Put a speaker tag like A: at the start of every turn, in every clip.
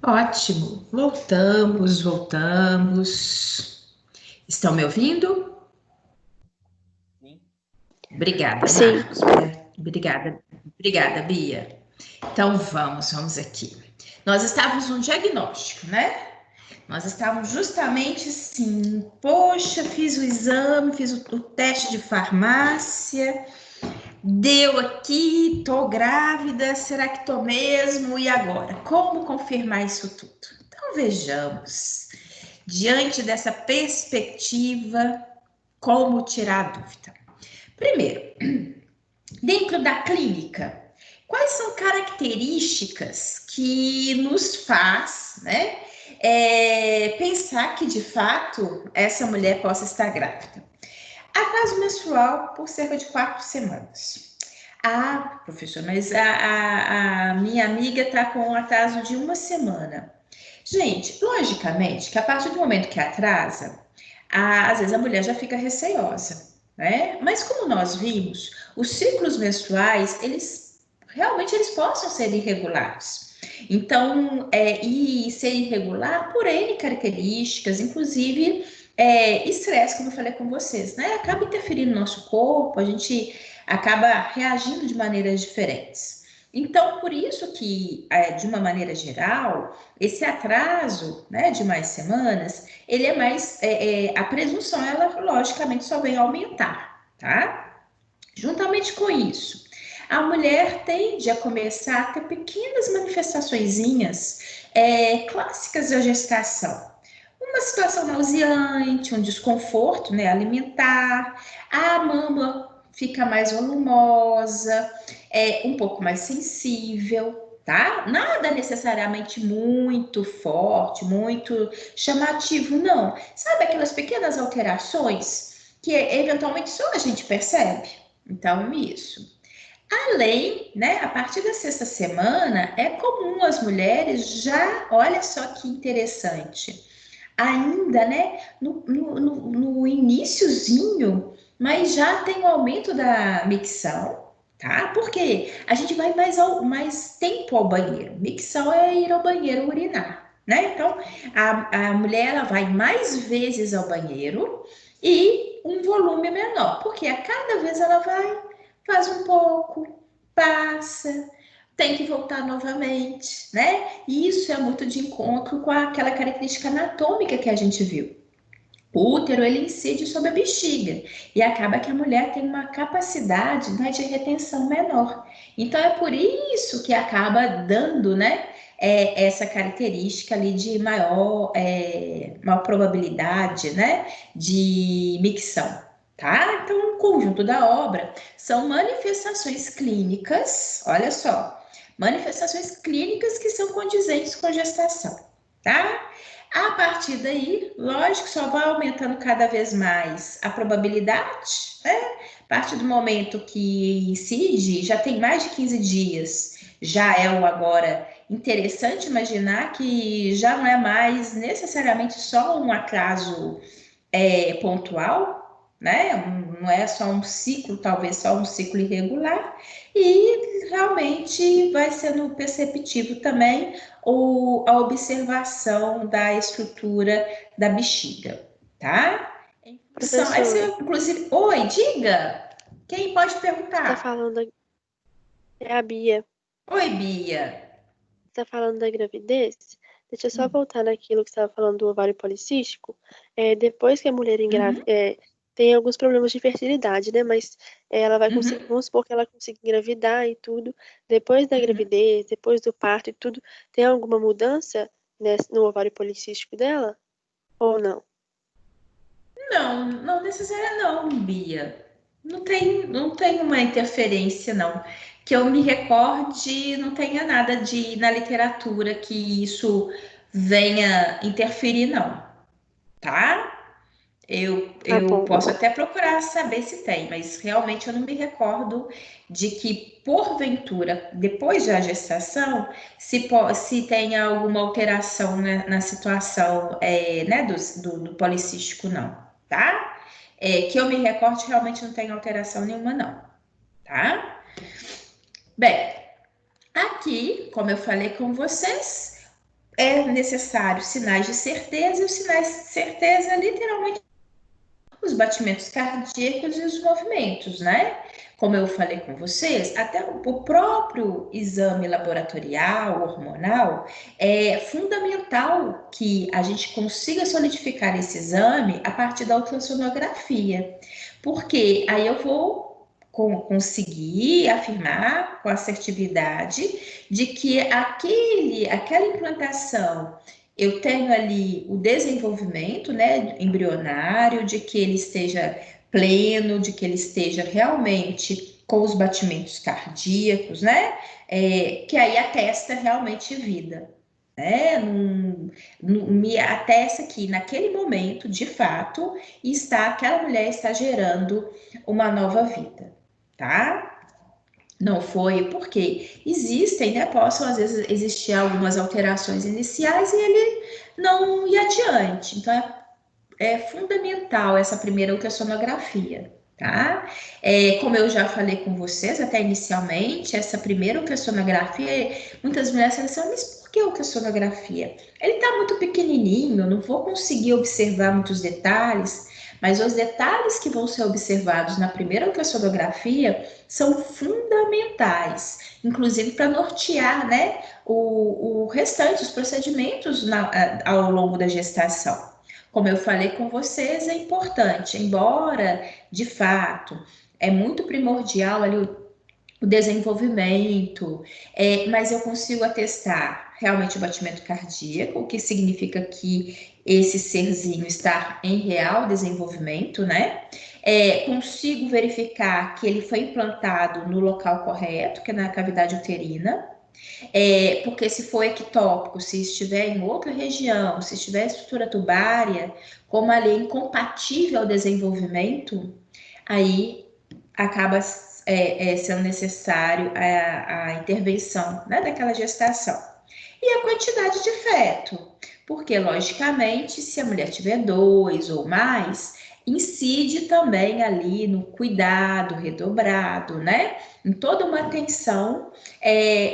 A: Ótimo, voltamos. Estão me ouvindo?
B: Sim.
A: Obrigada,
C: Sim.
A: Marcos. Obrigada, Bia. Então vamos aqui. Nós estávamos no diagnóstico, né? Nós estávamos justamente assim, poxa, fiz o exame, fiz o teste de farmácia, deu aqui, tô grávida, será que tô mesmo? E agora? Como confirmar isso tudo? Então vejamos, diante dessa perspectiva, como tirar a dúvida? Primeiro, dentro da clínica, quais são características que nos faz, né, pensar que de fato essa mulher possa estar grávida? Atraso menstrual por cerca de 4 semanas. Ah, professor, mas a minha amiga está com um atraso de 1 semana. Gente, logicamente que a partir do momento que atrasa, às vezes a mulher já fica receosa, né? Mas como nós vimos, os ciclos menstruais, eles realmente eles possam ser irregulares. Então, e ser irregular por N características, inclusive estresse, como eu falei com vocês, né? Acaba interferindo no nosso corpo, a gente acaba reagindo de maneiras diferentes. Então, por isso que, de uma maneira geral, esse atraso, né, de mais semanas, ele é mais, a presunção, ela logicamente só vem aumentar, tá? Juntamente com isso, a mulher tende a começar a ter pequenas manifestaçõezinhas clássicas da gestação. Uma situação nauseante, um desconforto, né, alimentar, a mama fica mais volumosa, um pouco mais sensível, tá? Nada necessariamente muito forte, muito chamativo, não. Sabe aquelas pequenas alterações que eventualmente só a gente percebe? Então, isso. Além, né, a partir da sexta semana, é comum as mulheres já, olha só que interessante, ainda, né, no iniciozinho, mas já tem o aumento da micção, tá? Porque a gente vai mais tempo ao banheiro. Micção é ir ao banheiro urinar, né? Então, a mulher, ela vai mais vezes ao banheiro e um volume menor, porque a cada vez ela vai, faz um pouco, passa, tem que voltar novamente, né? E isso é muito de encontro com aquela característica anatômica que a gente viu. O útero, ele incide sobre a bexiga e acaba que a mulher tem uma capacidade, né, de retenção menor. Então, é por isso que acaba dando, né, essa característica ali de maior probabilidade, né, de micção, tá? Então, o conjunto da obra são manifestações clínicas, olha só, manifestações clínicas que são condizentes com a gestação, tá? A partir daí, lógico, só vai aumentando cada vez mais a probabilidade, né? A partir do momento que incide, já tem mais de 15 dias, já é o agora interessante imaginar que já não é mais necessariamente só um atraso pontual, né? Não é só um ciclo, talvez só um ciclo irregular, e realmente vai sendo perceptível também a observação da estrutura da bexiga, tá?
C: Professora,
A: Inclusive, oi, diga! Quem pode
C: você tá
A: perguntar?
C: falando é a Bia.
A: Oi, Bia.
C: Você tá falando da gravidez? Deixa eu só voltar naquilo que você estava falando do ovário policístico. Depois que a mulher
A: Uhum,
C: tem alguns problemas de fertilidade, né? Mas ela vai conseguir,
A: uhum,
C: vamos supor que ela consiga engravidar e tudo. Depois da
A: uhum.
C: gravidez, depois do parto e tudo, tem alguma mudança no ovário policístico dela? Ou não?
A: Não, não necessária não, Bia. Não tem uma interferência, não. Que eu me recorde, não tenha nada na literatura que isso venha interferir, não, tá?
C: Tá
A: Eu
C: bom.
A: posso até procurar saber se tem, mas realmente eu não me recordo de que, porventura, depois da gestação, se tenha alguma alteração na situação né, do policístico, não, tá? Que eu me recorde, realmente não tem alteração nenhuma, não, tá? Bem, aqui, como eu falei com vocês, é necessário sinais de certeza, e os sinais de certeza, literalmente, os batimentos cardíacos e os movimentos, né? Como eu falei com vocês, até o próprio exame laboratorial, hormonal, é fundamental que a gente consiga solidificar esse exame a partir da ultrassonografia, porque aí eu vou conseguir afirmar com assertividade de que aquela implantação eu tenho ali o desenvolvimento, né, embrionário, de que ele esteja pleno, de que ele esteja realmente com os batimentos cardíacos, né, que aí atesta realmente vida, né, me atesta que naquele momento, de fato, aquela mulher está gerando uma nova vida, tá? Não foi porque existem, né? Possam às vezes existir algumas alterações iniciais e ele não ir adiante. Então é fundamental essa primeira ultrassonografia, tá? Como eu já falei com vocês até inicialmente, essa primeira ultrassonografia, muitas mulheres falam assim, mas por que ultrassonografia? Ele tá muito pequenininho, não vou conseguir observar muitos detalhes. Mas os detalhes que vão ser observados na primeira ultrassonografia são fundamentais, inclusive para nortear, né, o restante, os procedimentos ao longo da gestação. Como eu falei com vocês, é importante, embora, de fato, é muito primordial ali o desenvolvimento, mas eu consigo atestar realmente o batimento cardíaco, o que significa que esse serzinho está em real desenvolvimento, né? Consigo verificar que ele foi implantado no local correto, que é na cavidade uterina, porque se for ectópico, se estiver em outra região, se estiver em estrutura tubária, como ali é incompatível ao desenvolvimento, aí acaba sendo necessário a intervenção, né, daquela gestação. E a quantidade de feto, porque, logicamente, se a mulher tiver 2 ou mais, incide também ali no cuidado redobrado, né? Em toda uma atenção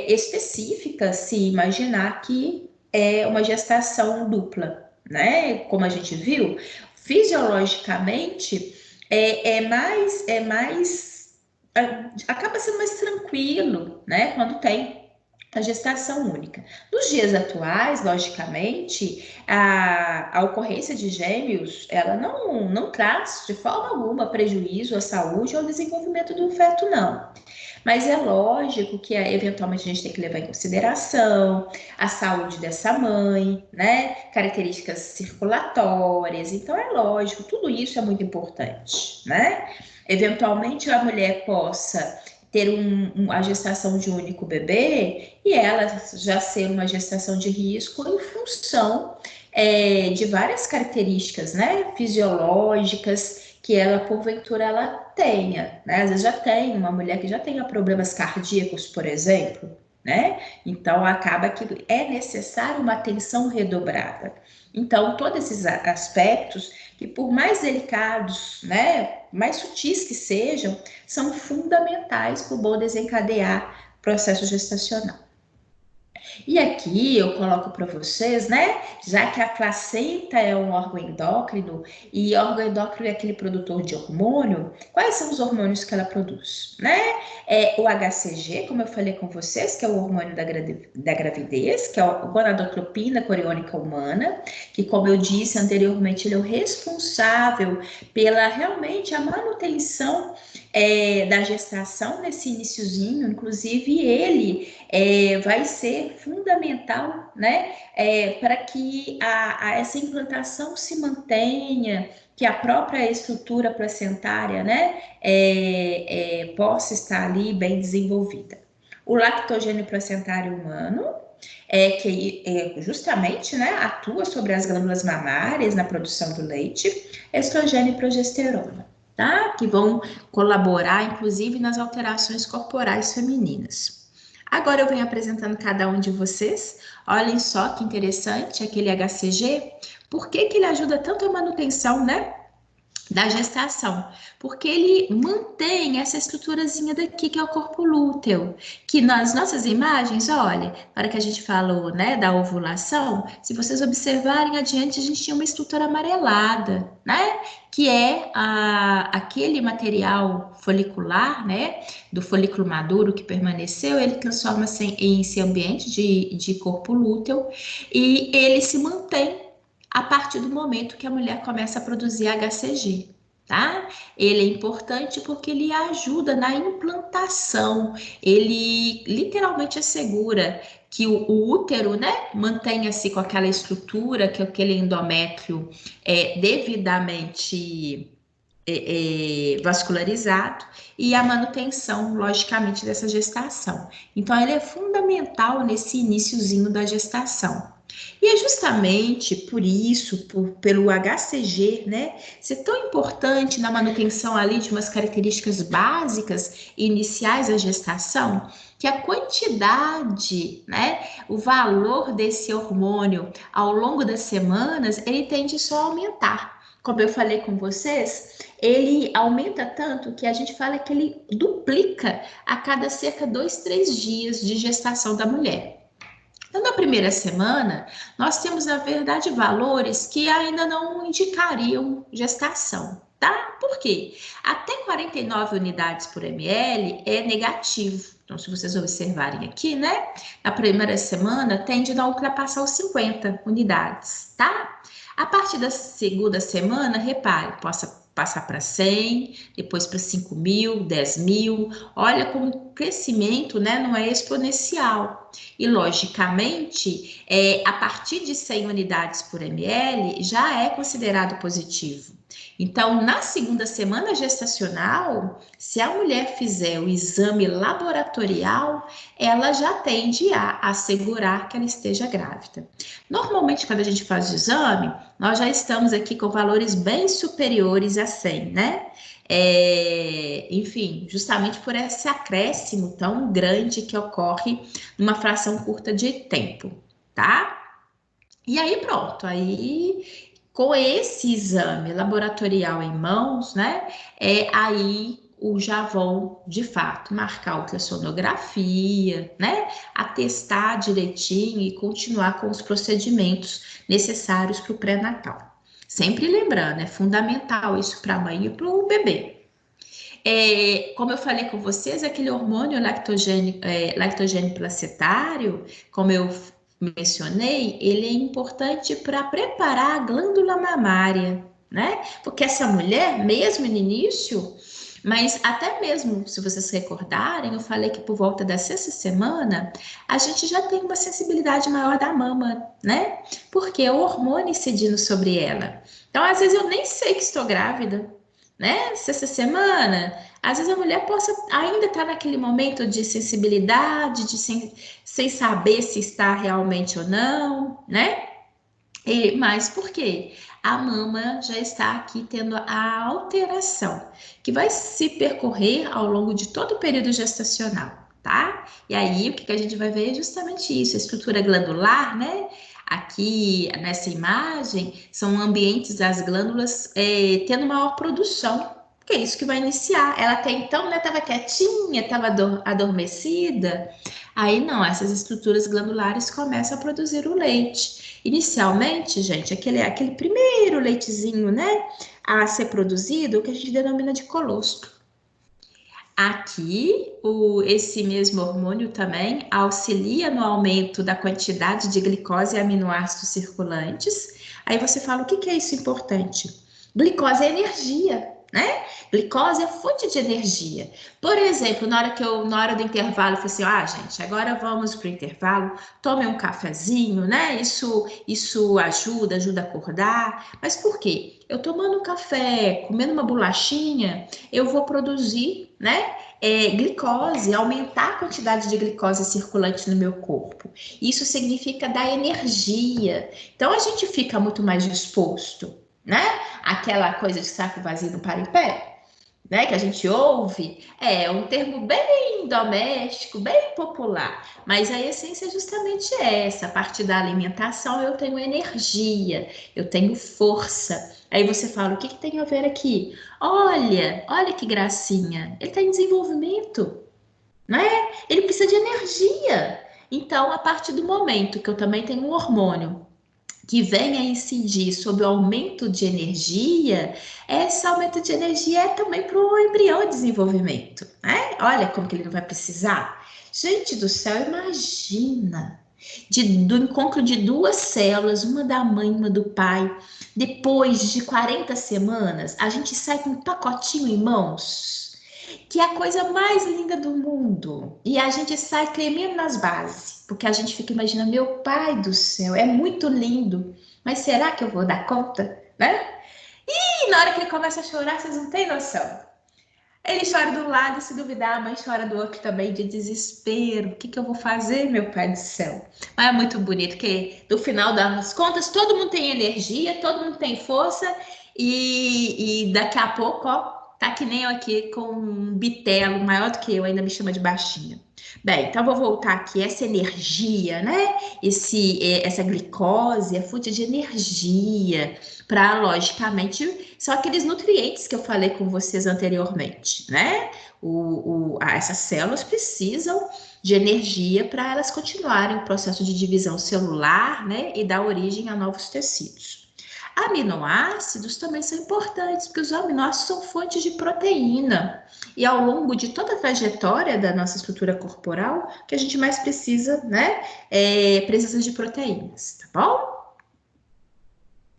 A: específica, se imaginar que é uma gestação dupla, né? Como a gente viu, fisiologicamente acaba sendo mais tranquilo, né? Quando tem a gestação única. Nos dias atuais, logicamente, a ocorrência de gêmeos, ela não traz de forma alguma prejuízo à saúde ou ao desenvolvimento do feto, não. Mas é lógico que eventualmente a gente tem que levar em consideração a saúde dessa mãe, né? Características circulatórias. Então é lógico, tudo isso é muito importante, né? Eventualmente a mulher possa ter a gestação de um único bebê e ela já ser uma gestação de risco em função de várias características, né, fisiológicas que ela, porventura, ela tenha, né? Às vezes já tem uma mulher que já tenha problemas cardíacos, por exemplo, né? Então, acaba que é necessário uma atenção redobrada. Então, todos esses aspectos, que por mais delicados, né, mais sutis que sejam, são fundamentais para o bom desencadear processo gestacional. E aqui eu coloco para vocês, né? Já que a placenta é um órgão endócrino e órgão endócrino é aquele produtor de hormônio, quais são os hormônios que ela produz, né? O HCG, como eu falei com vocês, que é o hormônio da gravidez, que é a gonadotropina coriônica humana, que, como eu disse anteriormente, ele é o responsável pela realmente a manutenção da gestação nesse iniciozinho, inclusive ele vai ser fundamental, né, para que essa implantação se mantenha, que a própria estrutura placentária, né, possa estar ali bem desenvolvida. O lactogênio placentário humano, que justamente, né, atua sobre as glândulas mamárias na produção do leite, estrogênio e progesterona, tá? Que vão colaborar, inclusive, nas alterações corporais femininas. Agora eu venho apresentando cada um de vocês. Olhem só que interessante aquele HCG. Por que ele ajuda tanto a manutenção, né, da gestação, porque ele mantém essa estruturazinha daqui, que é o corpo lúteo, que nas nossas imagens, olha, na hora que a gente falou, né, da ovulação, se vocês observarem adiante, a gente tinha uma estrutura amarelada, né, que é aquele material folicular, né, do folículo maduro que permaneceu, ele transforma-se em esse ambiente de corpo lúteo e ele se mantém a partir do momento que a mulher começa a produzir HCG, tá? Ele é importante porque ele ajuda na implantação, ele literalmente assegura que o útero, né, mantenha-se com aquela estrutura, que aquele endométrio é devidamente vascularizado e a manutenção, logicamente, dessa gestação. Então, ele é fundamental nesse iniciozinho da gestação. E é justamente por isso, pelo HCG, né, ser tão importante na manutenção ali de umas características básicas iniciais da gestação, que a quantidade, né, o valor desse hormônio ao longo das semanas, ele tende só a aumentar. Como eu falei com vocês, ele aumenta tanto que a gente fala que ele duplica a cada cerca de 2, 3 dias de gestação da mulher. Então, na primeira semana, nós temos, na verdade, valores que ainda não indicariam gestação, tá? Por quê? Até 49 unidades por ml é negativo. Então, se vocês observarem aqui, né? Na primeira semana, tende a não ultrapassar os 50 unidades, tá? A partir da segunda semana, repare, possa passar para 100, depois para 5.000, 10.000. Olha como o crescimento, né, não é exponencial. E, logicamente, a partir de 100 unidades por ml já é considerado positivo. Então, na segunda semana gestacional, se a mulher fizer o exame laboratorial, ela já tende a assegurar que ela esteja grávida. Normalmente, quando a gente faz o exame, nós já estamos aqui com valores bem superiores a 100, né? Enfim, justamente por esse acréscimo tão grande que ocorre numa fração curta de tempo, tá? E aí pronto, aí com esse exame laboratorial em mãos, né? Aí já vão, de fato, marcar ultrassonografia, né? Atestar direitinho e continuar com os procedimentos necessários para o pré-natal. Sempre lembrando, é fundamental isso para a mãe e para o bebê. Como eu falei com vocês, aquele hormônio lactogênio placentário, como eu mencionei, ele é importante para preparar a glândula mamária, né? Porque essa mulher, mesmo no início, mas até mesmo, se vocês recordarem, eu falei que por volta da sexta semana, a gente já tem uma sensibilidade maior da mama, né? Porque é o hormônio incidindo sobre ela. Então, às vezes eu nem sei que estou grávida, né? Sexta semana, às vezes a mulher possa ainda estar naquele momento de sensibilidade, sem saber se está realmente ou não, né? Mas por quê? A mama já está aqui tendo a alteração, que vai se percorrer ao longo de todo o período gestacional, tá? E aí, o que a gente vai ver é justamente isso, a estrutura glandular, né? Aqui nessa imagem, são ambientes das glândulas tendo maior produção, que é isso que vai iniciar. Ela até então, né, estava quietinha, estava adormecida. Aí não, essas estruturas glandulares começam a produzir o leite. Inicialmente, gente, aquele primeiro leitezinho, né, a ser produzido, o que a gente denomina de colostro. Aqui, esse mesmo hormônio também auxilia no aumento da quantidade de glicose e aminoácidos circulantes. Aí você fala, o que é isso importante? Glicose é energia, né? Glicose é fonte de energia. Por exemplo, na hora do intervalo, eu falei assim, gente, agora vamos para o intervalo, tome um cafezinho, né? Isso ajuda a acordar. Mas por quê? Eu tomando um café, comendo uma bolachinha, eu vou produzir, né? Glicose, aumentar a quantidade de glicose circulante no meu corpo. Isso significa dar energia. Então, a gente fica muito mais disposto, né? Aquela coisa de saco vazio não para em pé, né? Que a gente ouve, é um termo bem doméstico, bem popular, mas a essência é justamente essa. A partir da alimentação eu tenho energia, eu tenho força. Aí você fala, o que tem a ver aqui? Olha que gracinha, ele está em desenvolvimento, né? Ele precisa de energia. Então, a partir do momento que eu também tenho um hormônio que venha incidir sobre o aumento de energia, esse aumento de energia é também para o embrião em desenvolvimento, né? Olha como que ele não vai precisar. Gente do céu, imagina do encontro de duas células, uma da mãe, uma do pai, depois de 40 semanas, a gente sai com um pacotinho em mãos, que é a coisa mais linda do mundo. E a gente sai tremendo nas bases, porque a gente fica imaginando, meu pai do céu, é muito lindo, mas será que eu vou dar conta, né? E na hora que ele começa a chorar, vocês não têm noção. Ele chora de um lado, se duvidar, a mãe chora do outro também, de desespero. O que eu vou fazer, meu pai do céu? Mas é muito bonito, porque no final das contas, todo mundo tem energia, todo mundo tem força, e daqui a pouco, ó, tá que nem eu aqui com um bitelo maior do que eu, ainda me chama de baixinha. Bem, então vou voltar aqui. Essa energia, né? Essa glicose é fonte de energia para, logicamente, são aqueles nutrientes que eu falei com vocês anteriormente, né? Essas células precisam de energia para elas continuarem o processo de divisão celular, né? E dar origem a novos tecidos. Aminoácidos também são importantes, porque os aminoácidos são fontes de proteína. E ao longo de toda a trajetória da nossa estrutura corporal, o que a gente mais precisa, né? Precisa de proteínas, tá bom?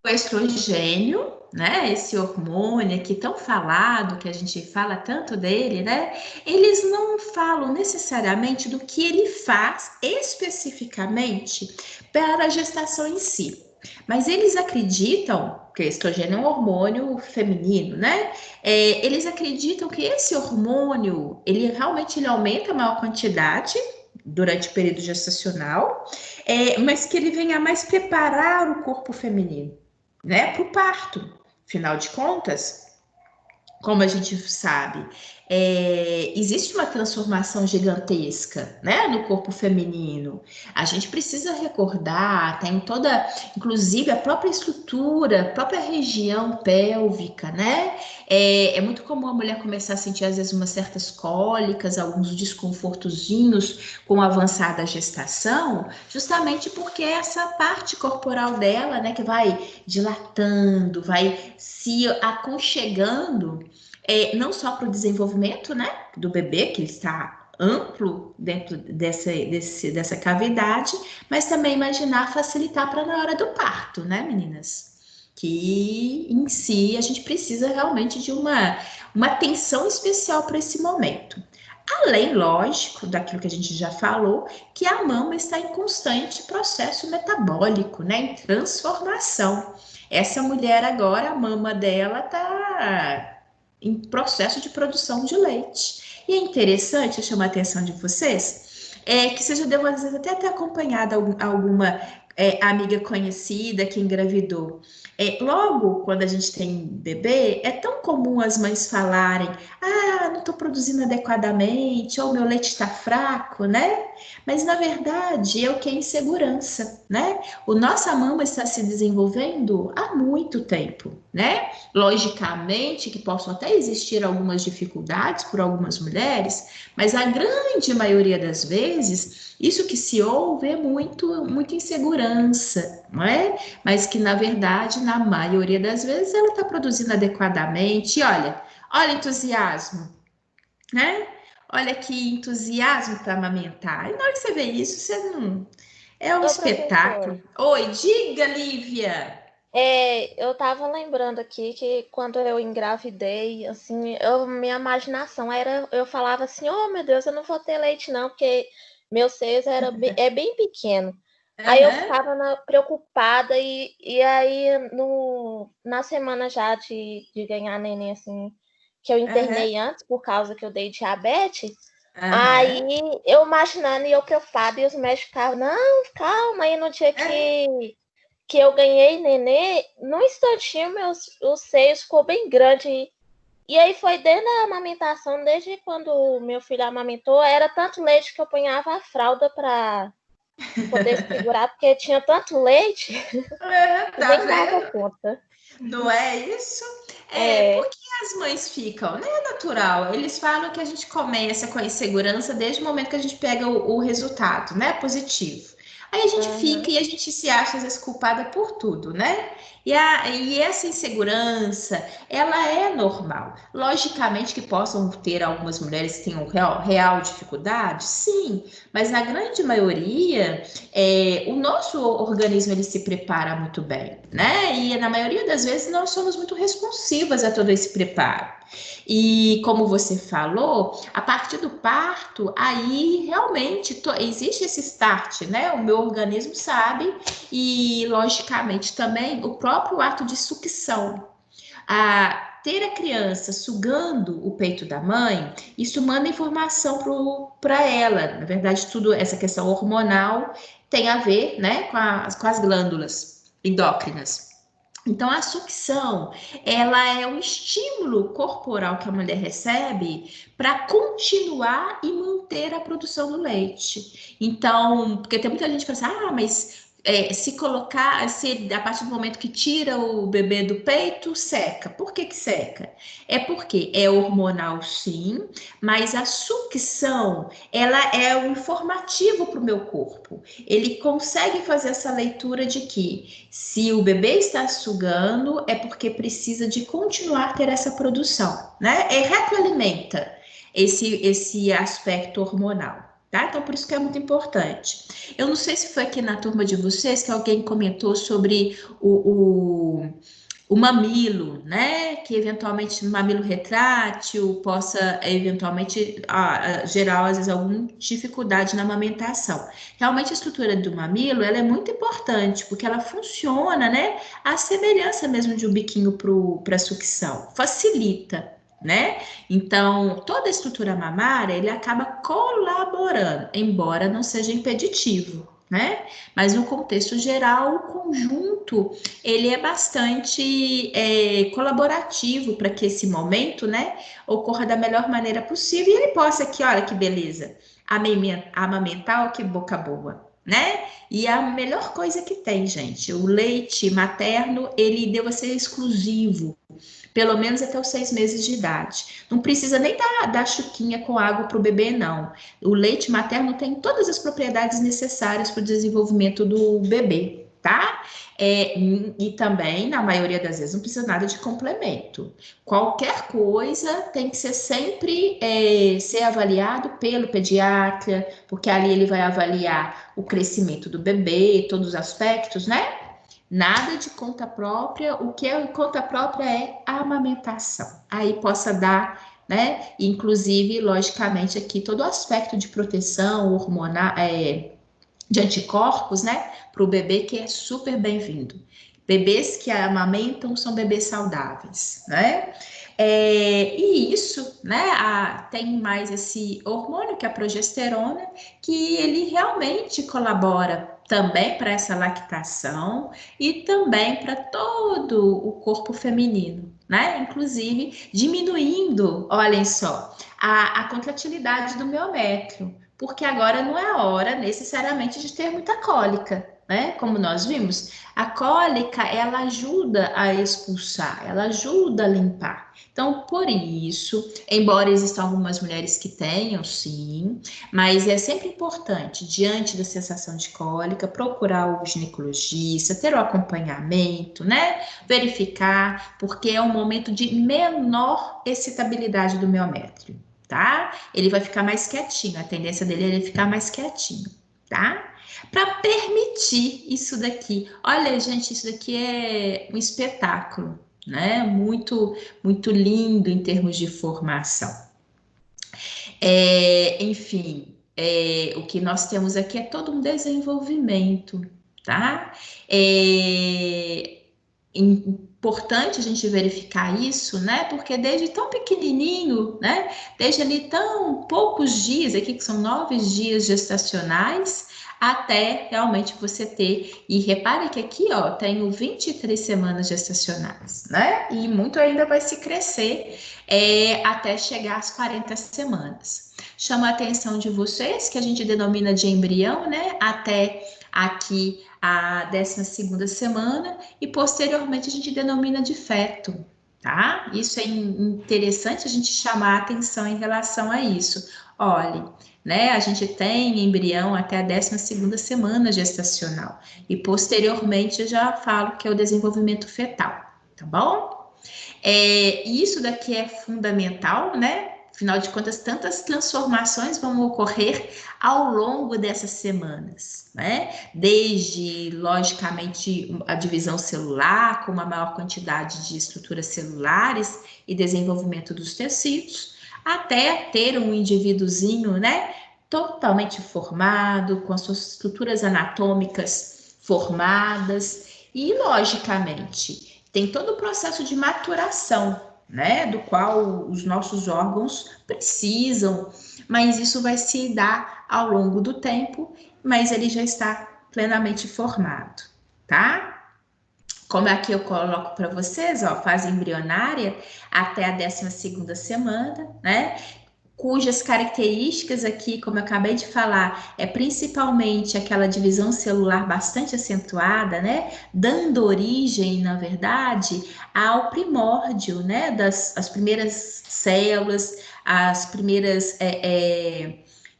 A: O estrogênio, né? Esse hormônio aqui tão falado, que a gente fala tanto dele, né? Eles não falam necessariamente do que ele faz especificamente para a gestação em si. Mas eles acreditam que o estrogênio é um hormônio feminino, né? Eles acreditam que esse hormônio, ele realmente aumenta a maior quantidade durante o período gestacional, mas que ele venha mais preparar o corpo feminino, né, para o parto. Afinal de contas, como a gente sabe, existe uma transformação gigantesca, né, no corpo feminino. A gente precisa recordar, tem toda, inclusive a própria estrutura, a própria região pélvica, né? É muito comum a mulher começar a sentir, às vezes, umas certas cólicas, alguns desconfortozinhos com a avançada gestação, justamente porque essa parte corporal dela, né, que vai dilatando, vai se aconchegando, não só para o desenvolvimento, né, do bebê, que está amplo dentro dessa cavidade, mas também imaginar facilitar para na hora do parto, né, meninas? Que em si a gente precisa realmente de uma atenção especial para esse momento. Além, lógico, daquilo que a gente já falou, que a mama está em constante processo metabólico, né, em transformação. Essa mulher agora, a mama dela está em processo de produção de leite. E é interessante, chamar a atenção de vocês, que você já deu, às vezes, até ter acompanhado alguma amiga conhecida que engravidou. Logo, quando a gente tem bebê, é tão comum as mães falarem: ah, não estou produzindo adequadamente, ou meu leite está fraco, né? Mas, na verdade, é o que é insegurança, né? Nossa mama está se desenvolvendo há muito tempo, né? Logicamente que possam até existir algumas dificuldades por algumas mulheres, mas a grande maioria das vezes, isso que se ouve é muita insegurança, não é? Mas que, na verdade, na maioria das vezes, ela está produzindo adequadamente. E olha entusiasmo, né? Olha que entusiasmo para amamentar. E na hora que você vê isso, você não. É um
D: Ô,
A: espetáculo.
D: professor,
A: Oi, diga, Lívia.
D: eu tava lembrando aqui que quando eu engravidei, assim, minha imaginação era, eu falava assim, oh meu Deus, eu não vou ter leite não, porque meu seio é bem pequeno. Aí eu
A: Aham,
D: ficava preocupada e aí na semana já de ganhar neném, assim, que eu
A: aham,
D: internei antes por causa que eu dei diabetes,
A: aham,
D: aí eu imaginando e eu preocupada e os médicos ficavam, não, calma, aí no dia
A: aham.
D: que eu ganhei nenê, num instantinho os seios ficou bem grande. E aí foi desde a amamentação, desde quando meu filho amamentou, era tanto leite que eu ponhava a fralda para poder segurar, porque tinha tanto leite
A: Aham,
D: que
A: tá
D: nem dava
A: vendo?
D: conta.
A: Não é isso?
D: É.
A: Por que as mães ficam? Não é natural. Eles falam que a gente começa com a insegurança desde o momento que a gente pega o resultado, né? Positivo. Aí a gente fica
D: Aham.
A: e a gente se acha às vezes culpada por tudo, né? E essa insegurança, ela é normal. Logicamente que possam ter algumas mulheres que tenham real dificuldade, sim, mas na grande maioria o nosso organismo ele se prepara muito bem, né? E na maioria das vezes nós somos muito responsivas a todo esse preparo. E como você falou, a partir do parto, aí realmente existe esse start, né? O meu organismo sabe, e logicamente também o próprio ato de sucção. Ter a criança sugando o peito da mãe, isso manda informação para ela. Na verdade, tudo essa questão hormonal tem a ver, né, com as glândulas endócrinas. Então, a sucção, ela é um estímulo corporal que a mulher recebe para continuar e manter a produção do leite. Então, porque tem muita gente que fala assim, mas se colocar, se a partir do momento que tira o bebê do peito, seca. Por que que seca? É porque é hormonal, sim, mas a sucção, ela é um informativo para o meu corpo. Ele consegue fazer essa leitura de que se o bebê está sugando, é porque precisa de continuar a ter essa produção, né? Retroalimenta esse aspecto hormonal. Tá? Então, por isso que é muito importante. Eu não sei se foi aqui na turma de vocês que alguém comentou sobre o mamilo, né? Que eventualmente o mamilo retrátil possa eventualmente gerar, às vezes, alguma dificuldade na amamentação. Realmente a estrutura do mamilo, ela é muito importante, porque ela funciona, né? A semelhança mesmo de um biquinho para sucção. Facilita, né? Então, toda a estrutura mamária, ele acaba colaborando, embora não seja impeditivo, né? Mas no contexto geral, o conjunto, ele é bastante colaborativo para que esse momento, né, ocorra da melhor maneira possível e ele possa aqui, olha que beleza, amamentar, ó, que boca boa. Né? E a melhor coisa que tem, gente, o leite materno, ele deve ser exclusivo, pelo menos até os 6 meses de idade. Não precisa nem dar chuquinha com água para o bebê, não. O leite materno tem todas as propriedades necessárias para o desenvolvimento do bebê, tá? E também, na maioria das vezes, não precisa nada de complemento. Qualquer coisa tem que ser sempre ser avaliado pelo pediatra, porque ali ele vai avaliar o crescimento do bebê, todos os aspectos, né? Nada de conta própria, o que é conta própria é a amamentação. Aí possa dar, né? Inclusive, logicamente, aqui todo o aspecto de proteção hormonal, de anticorpos, né? Para o bebê, que é super bem-vindo. Bebês que amamentam são bebês saudáveis, né? E isso, né? Tem mais esse hormônio, que é a progesterona, que ele realmente colabora também para essa lactação e também para todo o corpo feminino, né? Inclusive diminuindo, olhem só, a contratilidade do miométrio, porque agora não é hora necessariamente de ter muita cólica, né? Como nós vimos, a cólica ela ajuda a expulsar, ela ajuda a limpar. Então, por isso, embora existam algumas mulheres que tenham, sim, mas é sempre importante, diante da sensação de cólica, procurar o ginecologista, ter o acompanhamento, né? Verificar, porque é um momento de menor excitabilidade do miométrio, tá? Ele vai ficar mais quietinho, a tendência dele é ele ficar mais quietinho, tá? Para permitir isso daqui. Olha, gente, isso daqui é um espetáculo, né? Muito, muito lindo em termos de formação. Enfim, o que nós temos aqui é todo um desenvolvimento, tá? Importante a gente verificar isso, né? Porque desde tão pequenininho, né? Desde ali tão poucos dias, aqui que são 9 dias gestacionais, até realmente você ter. E repare que aqui, ó, tenho 23 semanas gestacionais, né? E muito ainda vai se crescer até chegar às 40 semanas. Chama a atenção de vocês, que a gente denomina de embrião, né? Até aqui a 12ª semana e posteriormente a gente denomina de feto, tá? Isso é interessante a gente chamar a atenção em relação a isso. Olhe, né, a gente tem embrião até a 12ª semana gestacional e posteriormente eu já falo que é o desenvolvimento fetal, tá bom? Isso daqui é fundamental, né? Afinal de contas, tantas transformações vão ocorrer ao longo dessas semanas, né? Desde, logicamente, a divisão celular, com uma maior quantidade de estruturas celulares e desenvolvimento dos tecidos, até ter um indivíduozinho, né? Totalmente formado, com as suas estruturas anatômicas formadas e, logicamente, tem todo o processo de maturação, né, do qual os nossos órgãos precisam, mas isso vai se dar ao longo do tempo, mas ele já está plenamente formado, tá? Como aqui eu coloco para vocês, ó, fase embrionária até a 12ª semana, né? Cujas características aqui, como eu acabei de falar, é principalmente aquela divisão celular bastante acentuada, né? Dando origem, na verdade, ao primórdio, né? As primeiras células, as primeiras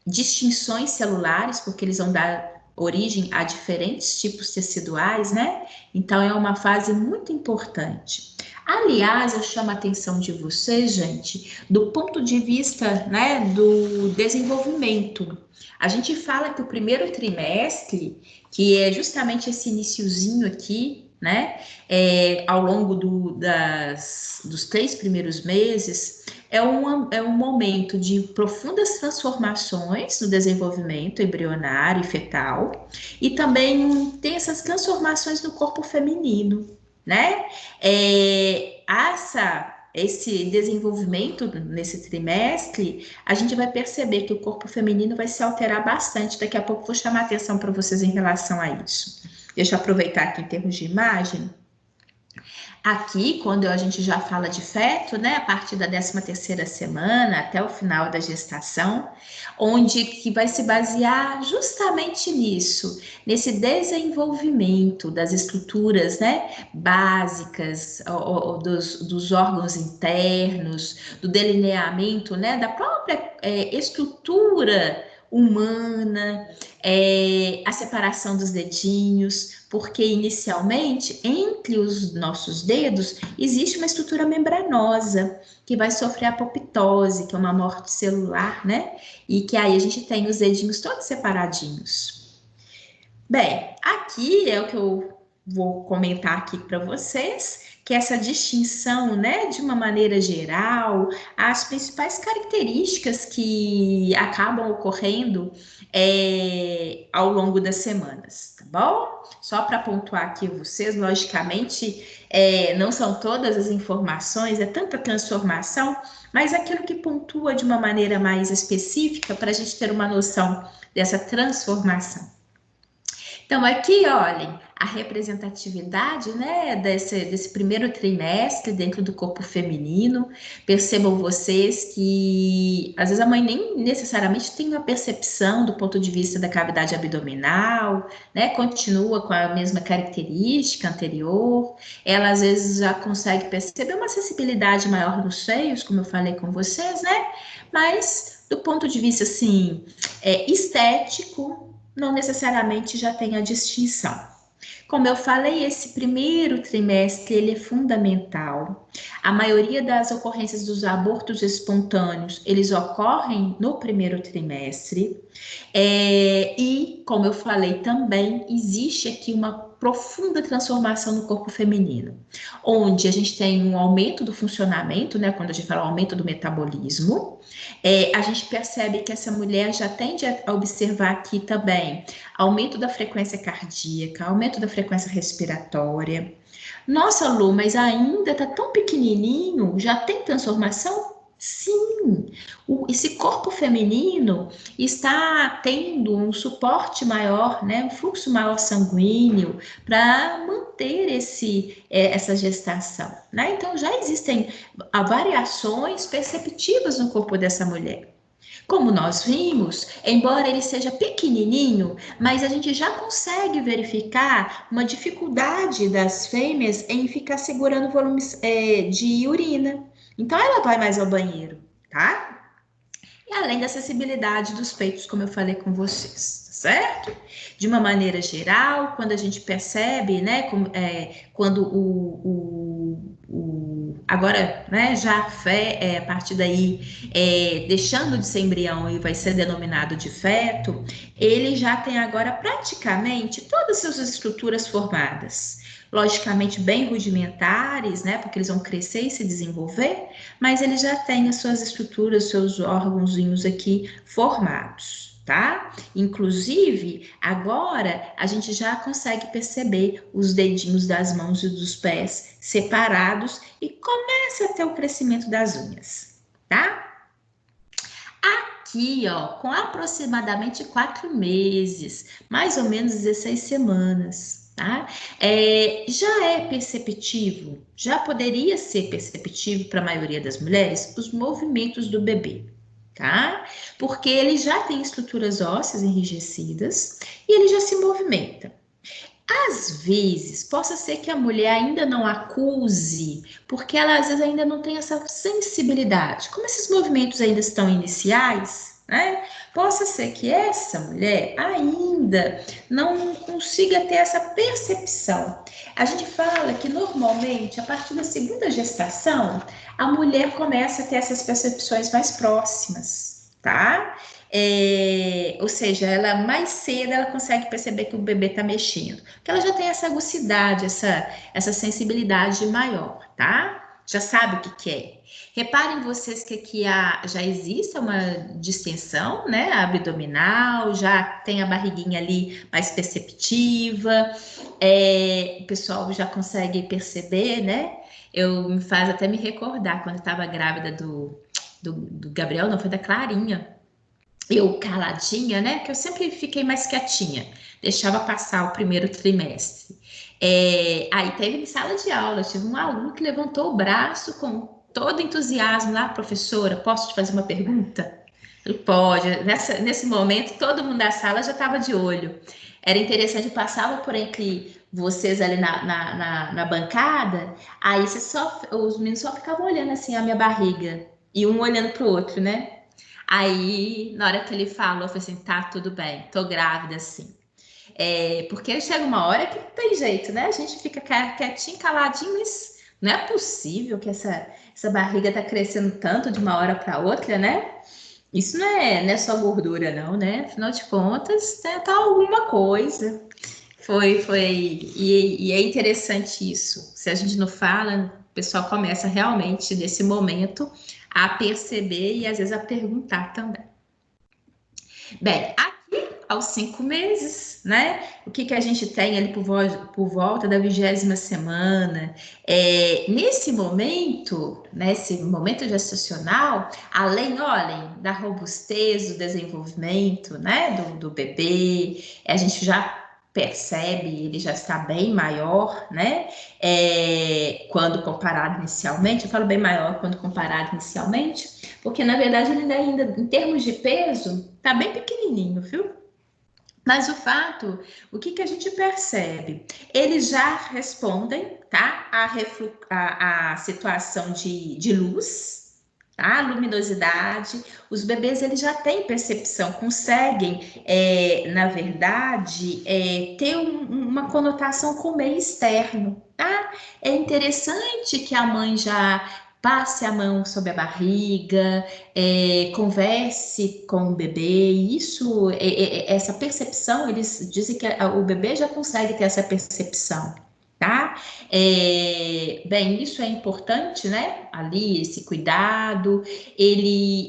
A: distinções celulares, porque eles vão dar origem a diferentes tipos teciduais, né? Então, é uma fase muito importante. Aliás, eu chamo a atenção de vocês, gente, do ponto de vista, né, do desenvolvimento. A gente fala que o primeiro trimestre, que é justamente esse iniciozinho aqui, né, ao longo dos 3 primeiros meses, é um momento de profundas transformações no desenvolvimento embrionário e fetal, e também tem essas transformações no corpo feminino, né? Esse desenvolvimento nesse trimestre, a gente vai perceber que o corpo feminino vai se alterar bastante. Daqui a pouco vou chamar a atenção para vocês em relação a isso. Deixa eu aproveitar aqui em termos de imagem. Aqui, quando a gente já fala de feto, né, a partir da 13ª semana até o final da gestação, onde que vai se basear justamente nisso, nesse desenvolvimento das estruturas, né, básicas dos órgãos internos, do delineamento, né, da própria estrutura humana, a separação dos dedinhos, porque inicialmente entre os nossos dedos existe uma estrutura membranosa que vai sofrer apoptose, que é uma morte celular, né? E que aí a gente tem os dedinhos todos separadinhos. Bem, aqui é o que eu vou comentar aqui para vocês, que essa distinção, né, de uma maneira geral, as principais características que acabam ocorrendo ao longo das semanas, tá bom? Só para pontuar aqui vocês, logicamente, não são todas as informações, é tanta transformação, mas aquilo que pontua de uma maneira mais específica para a gente ter uma noção dessa transformação. Então, aqui, olhem, a representatividade, né, desse primeiro trimestre dentro do corpo feminino. Percebam vocês que, às vezes, a mãe nem necessariamente tem uma percepção do ponto de vista da cavidade abdominal, né, continua com a mesma característica anterior. Ela, às vezes, já consegue perceber uma sensibilidade maior nos seios, como eu falei com vocês, né, mas, do ponto de vista, assim, estético, não necessariamente já tem a distinção. Como eu falei, esse primeiro trimestre ele é fundamental. A maioria das ocorrências dos abortos espontâneos, eles ocorrem no primeiro trimestre. E, como eu falei também, existe aqui uma profunda transformação no corpo feminino, onde a gente tem um aumento do funcionamento, né? Quando a gente fala aumento do metabolismo, a gente percebe que essa mulher já tende a observar aqui também aumento da frequência cardíaca, aumento da frequência respiratória. Nossa, Lu, mas ainda tá tão pequenininho, já tem transformação? Sim, esse corpo feminino está tendo um suporte maior, né, um fluxo maior sanguíneo para manter essa gestação, né? Então já existem variações perceptíveis no corpo dessa mulher. Como nós vimos, embora ele seja pequenininho, mas a gente já consegue verificar uma dificuldade das fêmeas em ficar segurando volumes de urina. Então, ela vai mais ao banheiro, tá? E além da acessibilidade dos peitos, como eu falei com vocês, tá certo? De uma maneira geral, quando a gente percebe, né, quando agora, né, já a partir daí, deixando de ser embrião e vai ser denominado de feto, ele já tem agora praticamente todas as suas estruturas formadas. Logicamente bem rudimentares, né, porque eles vão crescer e se desenvolver, mas ele já tem as suas estruturas, seus órgãozinhos aqui formados, tá? Inclusive, agora a gente já consegue perceber os dedinhos das mãos e dos pés separados e começa a ter o crescimento das unhas, tá? Aqui, ó, com aproximadamente 4 meses, mais ou menos 16 semanas, tá? Já é perceptível, já poderia ser perceptível para a maioria das mulheres os movimentos do bebê, tá? Porque ele já tem estruturas ósseas enrijecidas e ele já se movimenta. Às vezes, possa ser que a mulher ainda não acuse, porque ela às vezes ainda não tem essa sensibilidade. Como esses movimentos ainda estão iniciais, né? Possa ser que essa mulher ainda não consiga ter essa percepção. A gente fala que normalmente, a partir da segunda gestação, a mulher começa a ter essas percepções mais próximas, tá? Ou seja, ela mais cedo ela consegue perceber que o bebê está mexendo, porque ela já tem essa agucidade, essa sensibilidade maior, tá? Já sabe o que é. Reparem vocês que aqui já existe uma distensão, né, abdominal, já tem a barriguinha ali mais perceptiva, o pessoal já consegue perceber, né? Me faz até me recordar quando eu estava grávida do Gabriel, não, foi da Clarinha. Eu caladinha, né? Que eu sempre fiquei mais quietinha, deixava passar o primeiro trimestre. Aí teve em sala de aula, tive um aluno que levantou o braço com todo entusiasmo lá, professora, posso te fazer uma pergunta? Ele pode. Nesse momento, todo mundo da sala já estava de olho. Era interessante, eu passava por entre vocês ali na bancada, aí os meninos só ficavam olhando assim a minha barriga, e um olhando para o outro, né? Aí, na hora que ele falou, eu falei assim, tá, tudo bem, tô grávida, sim. Porque chega uma hora que não tem jeito, né? A gente fica quietinho, caladinho, mas não é possível que essa barriga tá crescendo tanto de uma hora para outra, né? Isso não é só gordura, não, né? Afinal de contas, tá alguma coisa. E é interessante isso. Se a gente não fala, o pessoal começa realmente, nesse momento, a perceber e às vezes a perguntar também. Bem, aqui aos 5 meses, né? O que a gente tem ali por volta da 20ª semana? Nesse momento gestacional, olhem, da robustez, do desenvolvimento, né? Do bebê, a gente já percebe, ele já está bem maior, né? Quando comparado inicialmente, eu falo bem maior quando comparado inicialmente, porque na verdade ele ainda em termos de peso, tá bem pequenininho, viu? Mas o que a gente percebe? Eles já respondem, tá? A situação de luz, a luminosidade, os bebês eles já têm percepção, conseguem, na verdade, ter uma conotação com o meio externo, tá? É interessante que a mãe já passe a mão sobre a barriga, converse com o bebê, isso, essa percepção, eles dizem que o bebê já consegue ter essa percepção, tá? Bem, isso é importante, né? Ali, esse cuidado.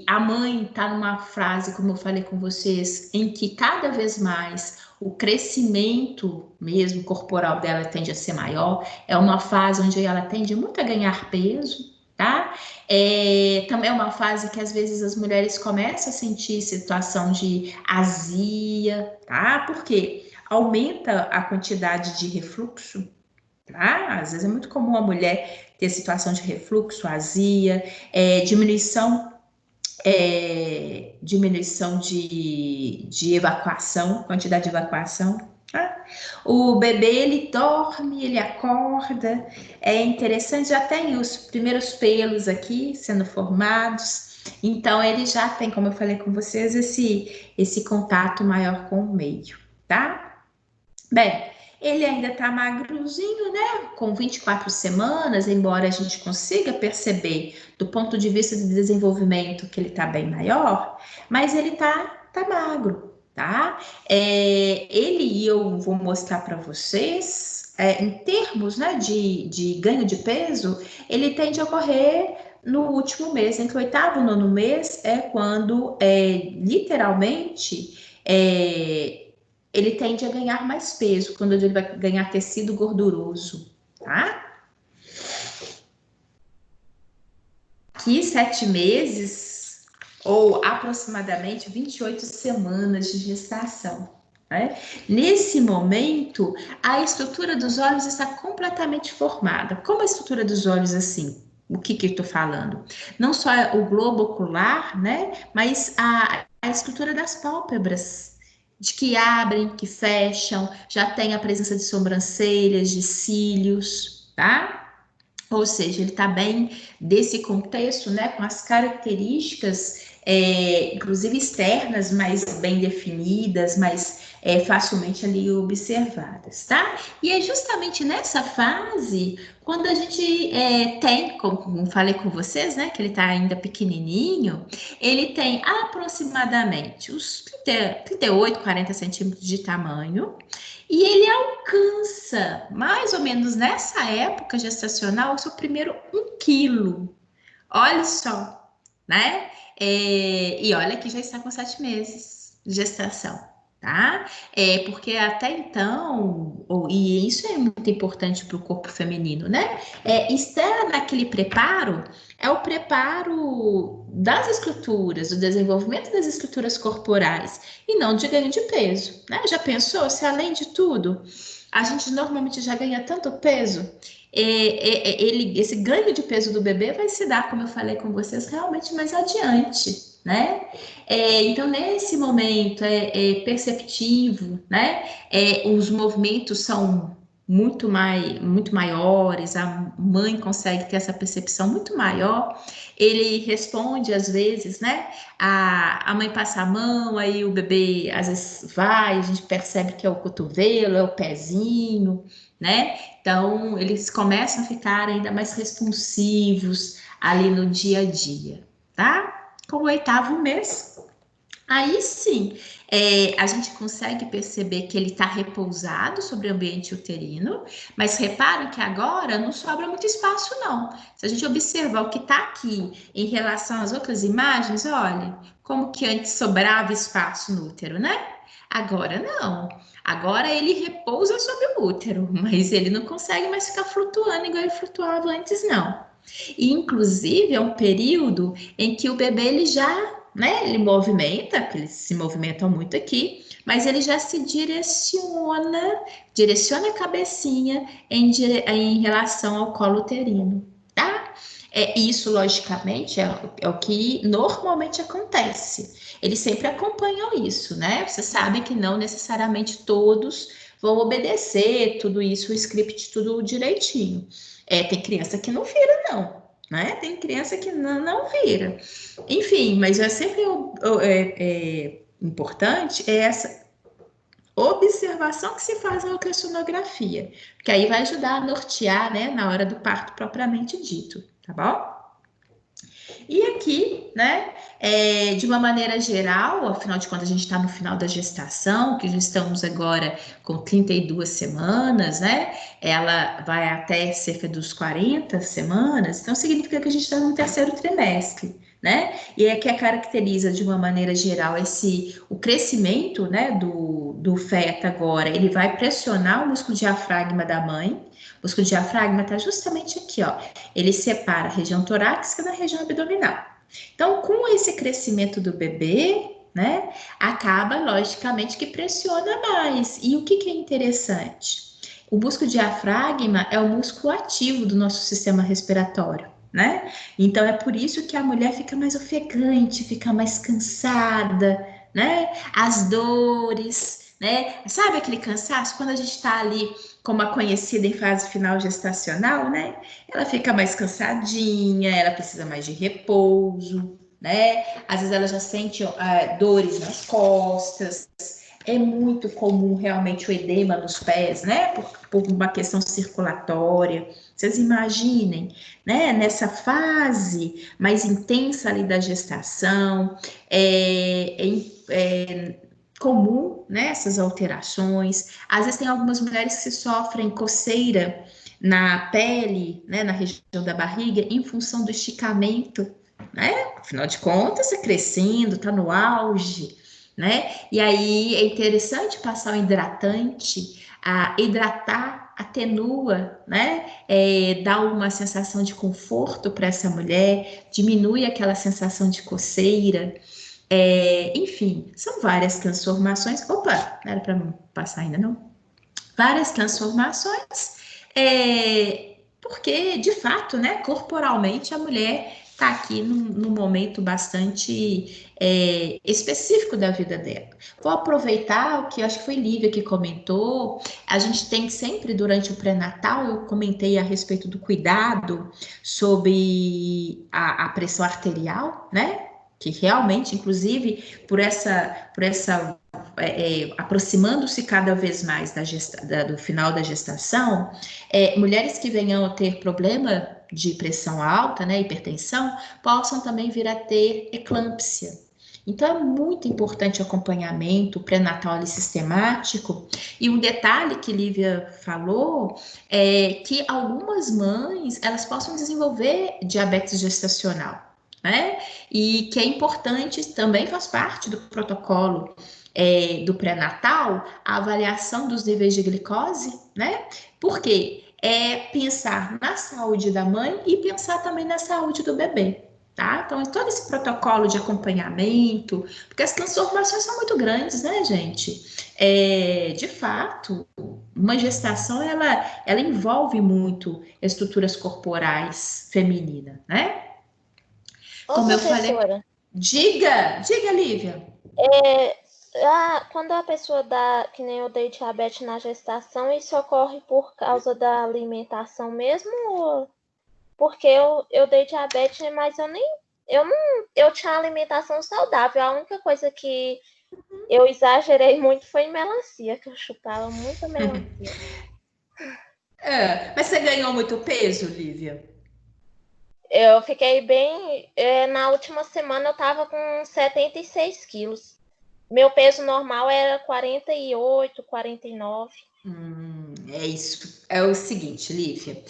A: A mãe está numa fase, como eu falei com vocês, em que cada vez mais o crescimento mesmo corporal dela tende a ser maior. É uma fase onde ela tende muito a ganhar peso, tá? Também é uma fase que às vezes as mulheres começam a sentir situação de azia, tá? Porque aumenta a quantidade de refluxo. Tá? Às vezes é muito comum a mulher ter situação de refluxo, azia, diminuição diminuição de evacuação, quantidade de evacuação. Tá? O bebê, ele dorme, ele acorda, é interessante, já tem os primeiros pelos aqui sendo formados, então ele já tem, como eu falei com vocês, esse contato maior com o meio, tá? Bem, ele ainda tá magrozinho, né? Com 24 semanas, embora a gente consiga perceber do ponto de vista de desenvolvimento que ele tá bem maior, mas ele tá magro, tá? Ele, eu vou mostrar para vocês, em termos, né, de ganho de peso, ele tende a ocorrer no último mês, entre o oitavo e o nono mês, é quando, literalmente, ele tende a ganhar mais peso, quando ele vai ganhar tecido gorduroso, tá? Aqui, 7 meses, ou aproximadamente 28 semanas de gestação. Né? Nesse momento, a estrutura dos olhos está completamente formada. Como a estrutura dos olhos, assim? O que eu estou falando? Não só o globo ocular, né? Mas a estrutura das pálpebras, de que abrem, que fecham, já tem a presença de sobrancelhas, de cílios, tá? Ou seja, ele está bem desse contexto, né, com as características, inclusive externas, mais bem definidas, mais facilmente ali observadas, tá? E é justamente nessa fase, quando a gente tem, como falei com vocês, né, que ele está ainda pequenininho, ele tem aproximadamente uns 38, 40 centímetros de tamanho, e ele alcança, mais ou menos nessa época gestacional, o seu primeiro 1 quilo. Olha só, né? E olha que já está com 7 meses de gestação, tá? Porque até então, e isso é muito importante para o corpo feminino, né? Estar naquele preparo é o preparo das estruturas, do desenvolvimento das estruturas corporais e não de ganho de peso, né? Já pensou se além de tudo a gente normalmente já ganha tanto peso? Esse ganho de peso do bebê vai se dar, como eu falei com vocês, realmente mais adiante, né? Então, nesse momento é perceptivo, né? Os movimentos são muito maiores, a mãe consegue ter essa percepção muito maior. Ele responde às vezes, né? A mãe passa a mão, aí o bebê às vezes vai, a gente percebe que é o cotovelo, é o pezinho, né? Então, eles começam a ficar ainda mais responsivos ali no dia a dia, tá? Com o 8º mês, aí sim, a gente consegue perceber que ele está repousado sobre o ambiente uterino, mas reparam que agora não sobra muito espaço, não. Se a gente observar o que está aqui em relação às outras imagens, olha, como que antes sobrava espaço no útero, né? Agora não. Agora ele repousa sobre o útero, mas ele não consegue mais ficar flutuando igual ele flutuava antes, não. E, inclusive, é um período em que o bebê ele já, né, ele movimenta, porque eles se movimentam muito aqui, mas ele já se direciona a cabecinha em relação ao colo uterino, tá? Isso, logicamente, é o que normalmente acontece. Eles sempre acompanham isso, né? Você sabe que não necessariamente todos vão obedecer tudo isso, o script, tudo direitinho. Tem criança que não vira, não, né? Tem criança que não vira. Enfim, mas é sempre importante essa observação que se faz na ultrassonografia, que aí vai ajudar a nortear, né, na hora do parto propriamente dito, tá bom? E aqui, né, de uma maneira geral, afinal de contas, a gente está no final da gestação, que já estamos agora com 32 semanas, né? Ela vai até cerca dos 40 semanas, então significa que a gente está no 3º trimestre, né? E é que caracteriza de uma maneira geral o crescimento, né, do feto agora, ele vai pressionar o músculo diafragma da mãe. O músculo diafragma está justamente aqui, ó. Ele separa a região torácica da região abdominal. Então, com esse crescimento do bebê, né, acaba, logicamente, que pressiona mais. E o que é interessante? O músculo diafragma é o músculo ativo do nosso sistema respiratório, né? Então é por isso que a mulher fica mais ofegante, fica mais cansada, né? As dores, né? Sabe aquele cansaço quando a gente está ali, como a conhecida em fase final gestacional, né? Ela fica mais cansadinha, ela precisa mais de repouso, né? Às vezes ela já sente dores nas costas. É muito comum realmente o edema nos pés, né? Por uma questão circulatória. Vocês imaginem, né? Nessa fase mais intensa ali da gestação, é comum, né? Essas alterações. Às vezes tem algumas mulheres que sofrem coceira na pele, né? Na região da barriga, em função do esticamento, né? Afinal de contas, está crescendo, está no auge, né? E aí é interessante passar o hidratante, hidratar, atenua, né? Dá uma sensação de conforto para essa mulher, diminui aquela sensação de coceira. Enfim, são várias transformações. Opa, não era para não passar ainda, não? Várias transformações, porque, de fato, né, corporalmente, a mulher está aqui num momento bastante específico da vida dela. Vou aproveitar o que eu acho que foi Lívia que comentou. A gente tem sempre, durante o pré-natal, eu comentei a respeito do cuidado sobre a pressão arterial, né? Que realmente, inclusive, por essa aproximando-se cada vez mais do final da gestação, mulheres que venham a ter problema de pressão alta, né, hipertensão, possam também vir a ter eclâmpsia. Então, é muito importante o acompanhamento pré-natal ali sistemático. E um detalhe que Lívia falou é que algumas mães, elas possam desenvolver diabetes gestacional, né? E que é importante, também faz parte do protocolo do pré-natal, a avaliação dos níveis de glicose, né? Porque pensar na saúde da mãe e pensar também na saúde do bebê, tá? Então, todo esse protocolo de acompanhamento, porque as transformações são muito grandes, né, gente? De fato, uma gestação, ela envolve muito estruturas corporais femininas, né?
D: Ô,
A: Como eu falei,
D: professora,
A: diga, Lívia.
D: quando a pessoa dá, que nem eu dei diabetes na gestação, isso ocorre por causa da alimentação mesmo? Porque eu dei diabetes, mas eu tinha alimentação saudável. A única coisa que eu exagerei muito foi em melancia, que eu chupava muita melancia.
A: Mas você ganhou muito peso, Lívia?
D: Eu fiquei bem. Na última semana eu tava com 76 quilos. Meu peso normal era 48, 49.
A: É isso. É o seguinte, Lívia.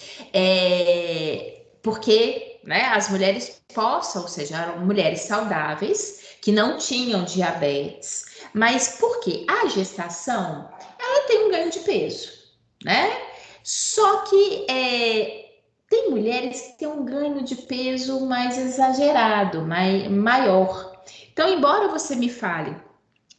A: Porque, né, as mulheres possam, ou seja, eram mulheres saudáveis que não tinham diabetes. Mas por quê? A gestação, ela tem um ganho de peso, né? Só que tem mulheres que têm um ganho de peso mais exagerado, maior. Então, embora você me fale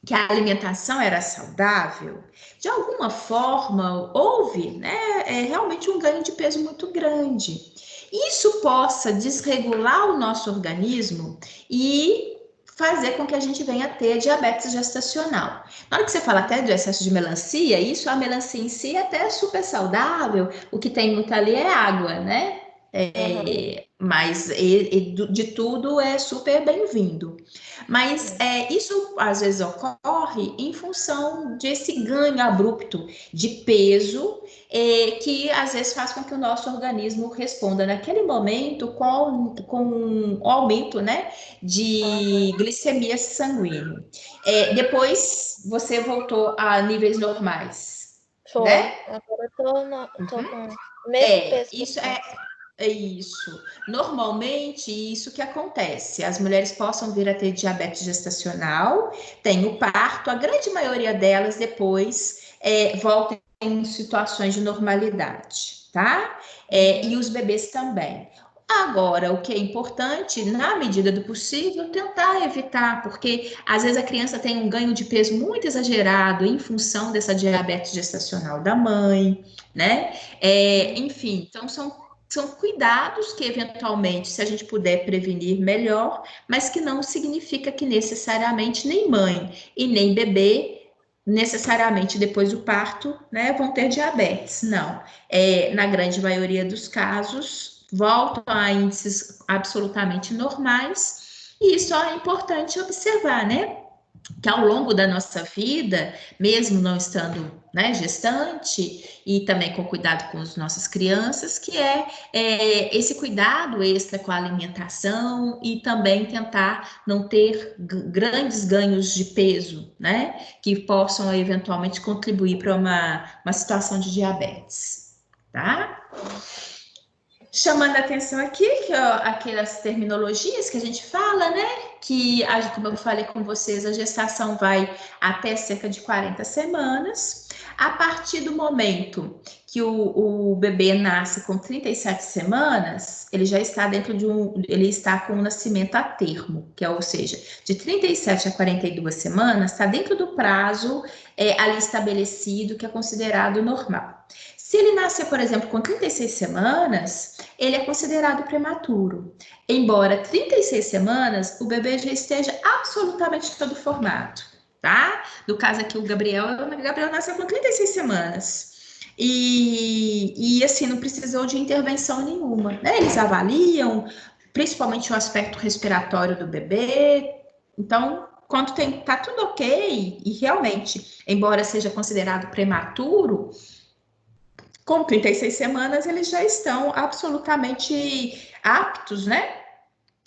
A: que a alimentação era saudável, de alguma forma houve, né, realmente um ganho de peso muito grande. Isso possa desregular o nosso organismo e fazer com que a gente venha a ter diabetes gestacional. Na hora que você fala até do excesso de melancia, a melancia em si é até super saudável, o que tem muito ali é água, né? Mas de tudo é super bem-vindo. Mas isso às vezes ocorre em função desse ganho abrupto de peso, que às vezes faz com que o nosso organismo responda naquele momento com um aumento, né, de glicemia sanguínea. Depois você voltou a níveis normais,
D: Foi.
A: né?
D: Agora eu tô com o mesmo peso que
A: Isso é isso. Normalmente, isso que acontece. As mulheres possam vir a ter diabetes gestacional, tem o parto, a grande maioria delas depois voltam em situações de normalidade, tá? E os bebês também. Agora, o que é importante, na medida do possível, tentar evitar, porque às vezes a criança tem um ganho de peso muito exagerado em função dessa diabetes gestacional da mãe, né? Enfim, então são cuidados que, eventualmente, se a gente puder prevenir, melhor, mas que não significa que necessariamente nem mãe e nem bebê, necessariamente depois do parto, né, vão ter diabetes. Não. Na grande maioria dos casos, voltam a índices absolutamente normais, e isso é importante observar, né? Que ao longo da nossa vida, mesmo não estando, né, gestante, e também com cuidado com as nossas crianças, que esse cuidado extra com a alimentação e também tentar não ter grandes ganhos de peso, né, que possam eventualmente contribuir para uma situação de diabetes, tá? Chamando a atenção aqui, que aquelas terminologias que a gente fala, né? Que, como eu falei com vocês, a gestação vai até cerca de 40 semanas. A partir do momento que o bebê nasce com 37 semanas, ele já está dentro ele está com o nascimento a termo, que é, ou seja, de 37 a 42 semanas, está dentro do prazo ali estabelecido, que é considerado normal. Se ele nascer, por exemplo, com 36 semanas, ele é considerado prematuro. Embora 36 semanas, o bebê já esteja absolutamente todo formado, tá? No caso aqui, o Gabriel nasceu com 36 semanas. E assim, não precisou de intervenção nenhuma, né? Eles avaliam, principalmente o aspecto respiratório do bebê. Então, quando tá tudo ok, e realmente, embora seja considerado prematuro, com 36 semanas, eles já estão absolutamente aptos, né,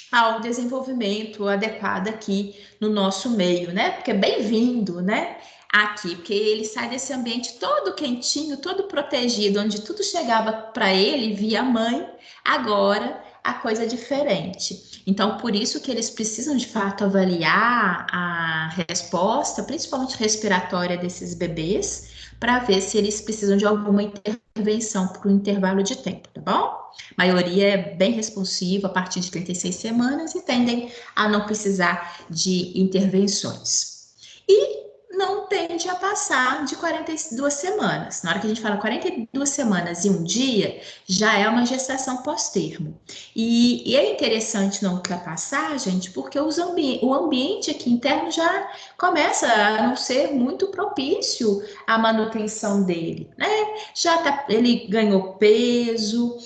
A: ao desenvolvimento adequado aqui no nosso meio, né? Porque é bem-vindo, né? Aqui, porque ele sai desse ambiente todo quentinho, todo protegido, onde tudo chegava para ele via mãe, agora a coisa é diferente. Então, por isso que eles precisam, de fato, avaliar a resposta, principalmente respiratória desses bebês, para ver se eles precisam de alguma intervenção por um intervalo de tempo, tá bom? A maioria é bem responsiva a partir de 36 semanas e tendem a não precisar de intervenções. E não tende a passar de 42 semanas. Na hora que a gente fala 42 semanas e um dia, já é uma gestação pós-termo. E é interessante não ultrapassar, gente, porque o ambiente aqui interno já começa a não ser muito propício à manutenção dele, né? Ele ganhou peso,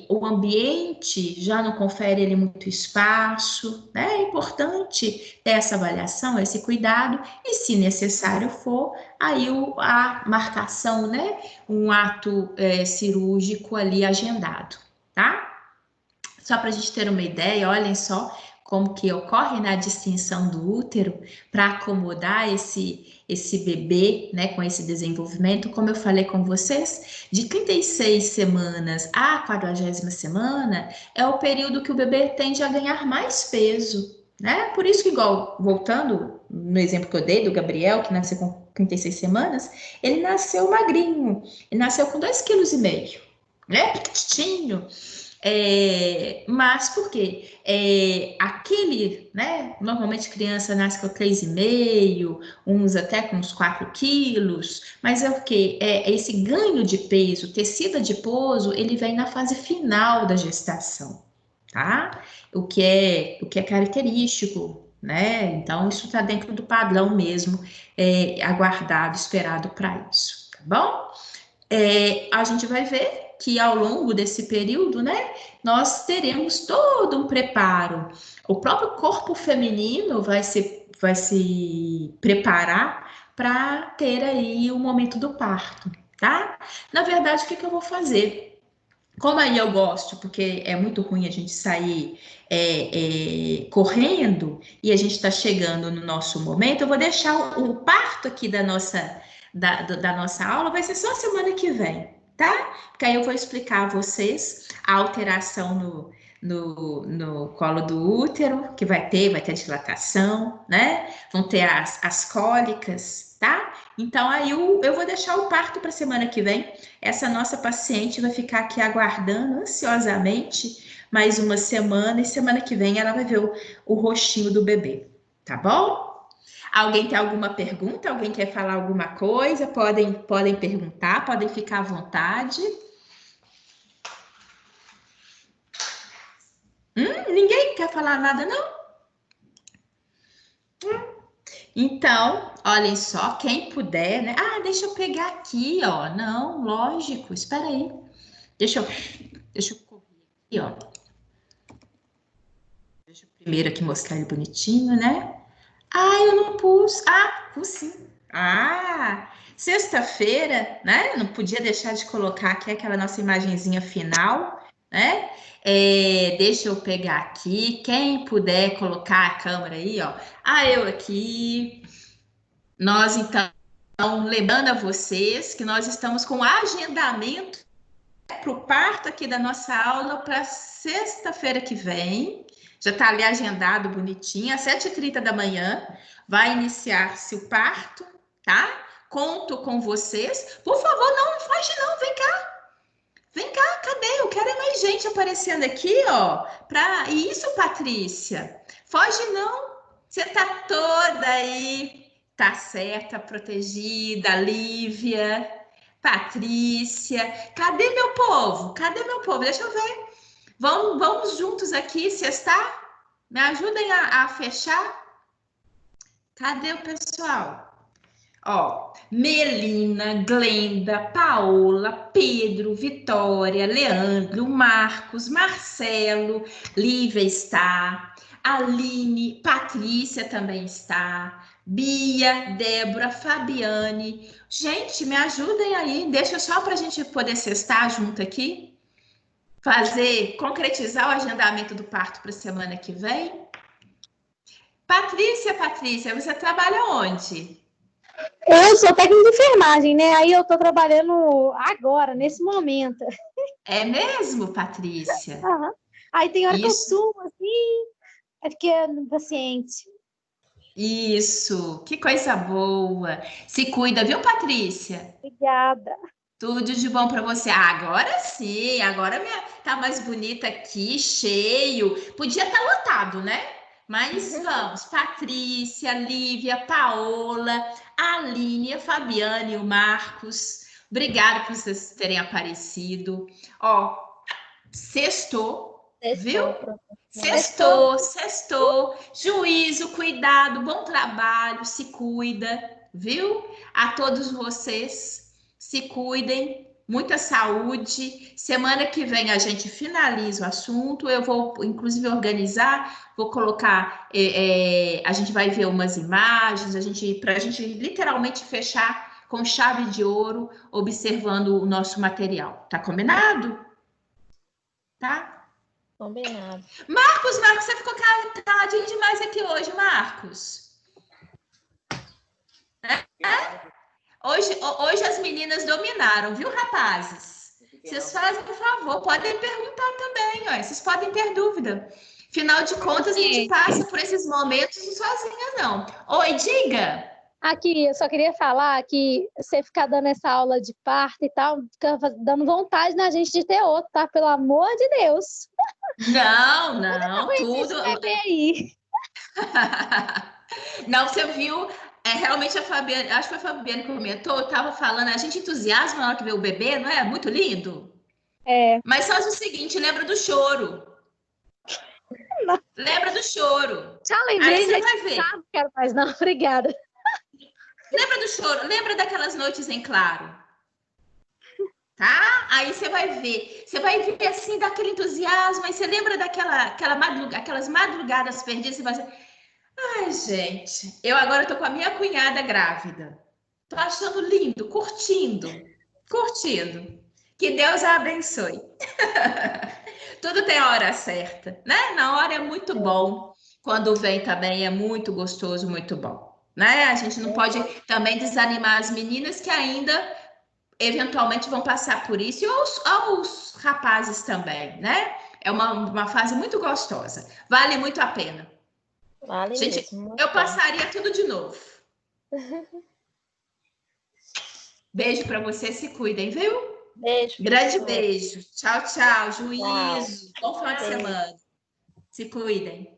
A: o ambiente já não confere ele muito espaço, né? É importante ter essa avaliação, esse cuidado, e se necessário for, aí a marcação, né? Um ato cirúrgico ali agendado, tá? Só para a gente ter uma ideia, olhem só como que ocorre na distensão do útero para acomodar esse bebê, né, com esse desenvolvimento. Como eu falei com vocês, de 36 semanas à 40ª semana é o período que o bebê tende a ganhar mais peso, né? Por isso que, igual, voltando no exemplo que eu dei do Gabriel, que nasceu com 36 semanas, ele nasceu magrinho, ele nasceu com 2,5 kg, né? Pequitinho. Mas por quê? Aquele, né? Normalmente criança nasce com 3,5, uns até com uns 4 quilos, mas é o quê? Esse ganho de peso, tecido adiposo, ele vem na fase final da gestação, tá? O que é característico, né? Então, isso está dentro do padrão mesmo, aguardado, esperado para isso, tá bom? A gente vai ver que ao longo desse período, né, nós teremos todo um preparo. O próprio corpo feminino vai se preparar para ter aí o momento do parto, tá? Na verdade, o que eu vou fazer? Como aí eu gosto, porque é muito ruim a gente sair correndo e a gente está chegando no nosso momento, eu vou deixar o parto aqui da nossa aula, vai ser só semana que vem, tá? Porque aí eu vou explicar a vocês a alteração no colo do útero, que vai ter dilatação, né? Vão ter as cólicas, tá? Então, aí eu vou deixar o parto para semana que vem. Essa nossa paciente vai ficar aqui aguardando ansiosamente mais uma semana, e semana que vem ela vai ver o rostinho do bebê, tá bom? Alguém tem alguma pergunta? Alguém quer falar alguma coisa? Podem perguntar, podem ficar à vontade. Ninguém quer falar nada, não? Então, olhem só, quem puder, né? Ah, deixa eu pegar aqui, ó. Não, lógico, espera aí. Deixa eu correr aqui, ó. Deixa eu primeiro aqui mostrar ele bonitinho, né? Ah, eu não pus. Ah, pus sim. Ah, sexta-feira, né? Não podia deixar de colocar aqui aquela nossa imagenzinha final, né? Deixa eu pegar aqui. Quem puder colocar a câmera aí, ó. Ah, eu aqui. Nós, então, lembrando a vocês que nós estamos com agendamento para o parto aqui da nossa aula para sexta-feira que vem. Já está ali agendado bonitinho, às 7h30 da manhã. Vai iniciar-se o parto, tá? Conto com vocês. Por favor, não foge não, vem cá. Vem cá, cadê? Eu quero mais gente aparecendo aqui, ó. Isso, Patrícia. Foge não. Você tá toda aí. Tá certa, protegida, Lívia, Patrícia. Cadê meu povo? Cadê meu povo? Deixa eu ver. Vamos juntos aqui, sextar? Me ajudem a fechar? Cadê o pessoal? Ó, Melina, Glenda, Paola, Pedro, Vitória, Leandro, Marcos, Marcelo, Lívia está, Aline, Patrícia também está, Bia, Débora, Fabiane. Gente, me ajudem aí, deixa só para a gente poder sextar junto aqui, concretizar o agendamento do parto para a semana que vem. Patrícia, você trabalha onde?
E: Eu sou técnica de enfermagem, né? Aí eu tô trabalhando agora, nesse momento.
A: É mesmo, Patrícia?
E: Uhum. Aí tem hora que eu
A: Isso.
E: sumo, assim, é porque é no paciente.
A: Isso, que coisa boa. Se cuida, viu, Patrícia?
E: Obrigada.
A: Tudo de bom para você. Agora sim, agora tá mais bonita aqui, cheio. Podia estar lotado, né? Mas vamos, Patrícia, Lívia, Paola, a Aline, a Fabiane e o Marcos. Obrigada por vocês terem aparecido. Ó, sextou, viu? Sextou. Juízo, cuidado, bom trabalho, se cuida, viu? A todos vocês, se cuidem, muita saúde. Semana que vem a gente finaliza o assunto. Eu vou, inclusive, organizar, vou colocar. A gente vai ver umas imagens, para a gente literalmente fechar com chave de ouro, observando o nosso material. Tá combinado? Tá?
D: Combinado.
A: Marcos, você ficou caladinho demais aqui hoje, Marcos. Hoje as meninas dominaram, viu, rapazes? Vocês fazem um favor, podem perguntar também, ó. Vocês podem ter dúvida. Afinal de contas, a gente passa por esses momentos sozinha, não. Oi, diga.
E: Aqui, eu só queria falar que você ficar dando essa aula de parto e tal, fica dando vontade na gente de ter outro, tá? Pelo amor de Deus.
A: Não, tudo.
E: Aí.
A: Não, você viu? Realmente a Fabiane, acho que foi a Fabiane que comentou, estava falando, a gente entusiasma na hora que vê o bebê, não é? Muito lindo.
E: É.
A: Mas faz o seguinte, lembra do choro.
E: Não.
A: Lembra do choro.
E: Já lembrei,
A: aí você vai ver.
E: Não quero mais, não. Obrigada.
A: Lembra do choro? Lembra daquelas noites em claro? Tá? Aí você vai ver. Você vai ver assim, daquele entusiasmo. Aí você lembra aquelas madrugadas perdidas. Você vai dizer, ai, gente, eu agora tô com a minha cunhada grávida. Tô achando lindo, curtindo. Que Deus a abençoe. Tudo tem a hora certa, né? Na hora é muito bom. Quando vem também é muito gostoso, muito bom. Né? A gente não pode também desanimar as meninas que ainda eventualmente vão passar por isso e aos rapazes também, né? É uma fase muito gostosa. Vale muito a pena.
D: Vale
A: gente,
D: mesmo,
A: eu passaria tudo de novo. Beijo para vocês, se cuidem, viu?
D: Beijo.
A: Grande beijo. Tchau, tchau. Juízo.
D: Tchau.
A: Bom final de semana. Se cuidem.